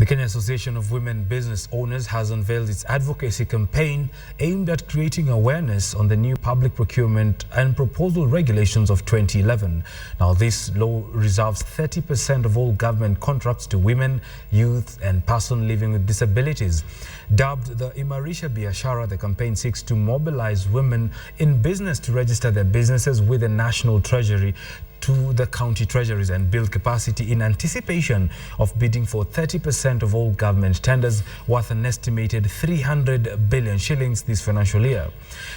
The Kenya Association of Women Business Owners has unveiled its advocacy campaign aimed at creating awareness on the new public procurement and proposal regulations of 2011. Now, this law reserves 30% of all government contracts to women, youth and persons living with disabilities. Dubbed the Imarisha Biashara, the campaign seeks to mobilize women in business to register their businesses with the National Treasury to the county treasuries and build capacity in anticipation of bidding for 30% of all government tenders worth an estimated 300 billion shillings this financial year.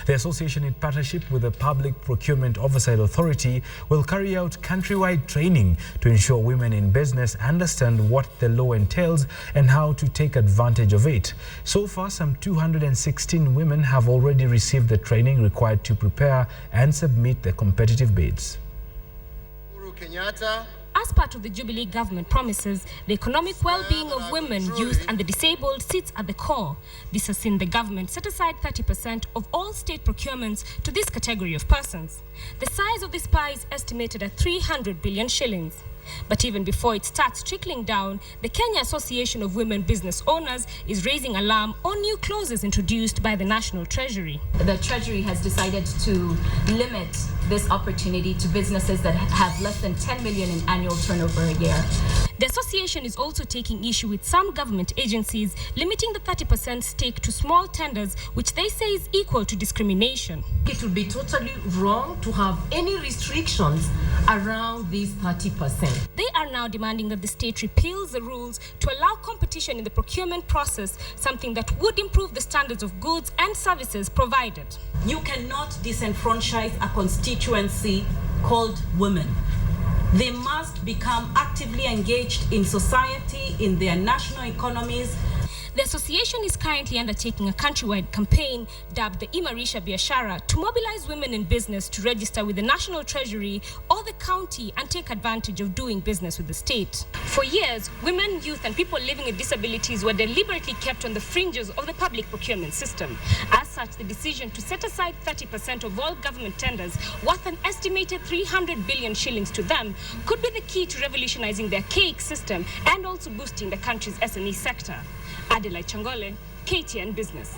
The association, in partnership with the Public Procurement Oversight Authority, will carry out countrywide training to ensure women in business understand what the law entails and how to take advantage of it. So far, some 216 women have already received the training required to prepare and submit their competitive bids. As part of the Jubilee government promises, the economic well-being of women, youth and the disabled sits at the core. This has seen the government set aside 30% of all state procurements to this category of persons. The size of this pie is estimated at 300 billion shillings. But even before it starts trickling down, the Kenya Association of Women Business Owners is raising alarm on new clauses introduced by the National Treasury. The Treasury has decided to limit this opportunity to businesses that have less than 10 million in annual turnover a year. The association is also taking issue with some government agencies limiting the 30% stake to small tenders, which they say is equal to discrimination. It would be totally wrong to have any restrictions around these 30%. They are now demanding that the state repeals the rules to allow competition in the procurement process, something that would improve the standards of goods and services provided. You cannot disenfranchise a constituency called women. They must become actively engaged in society, in their national economies. The association is currently undertaking a countrywide campaign dubbed the Imarisha Biashara to mobilize women in business to register with the National Treasury or the county and take advantage of doing business with the state. For years, women, youth and people living with disabilities were deliberately kept on the fringes of the public procurement system. As such, the decision to set aside 30% of all government tenders worth an estimated 300 billion shillings to them could be the key to revolutionizing their cake system and also boosting the country's SME sector. Adelaide Changole, KTN Business.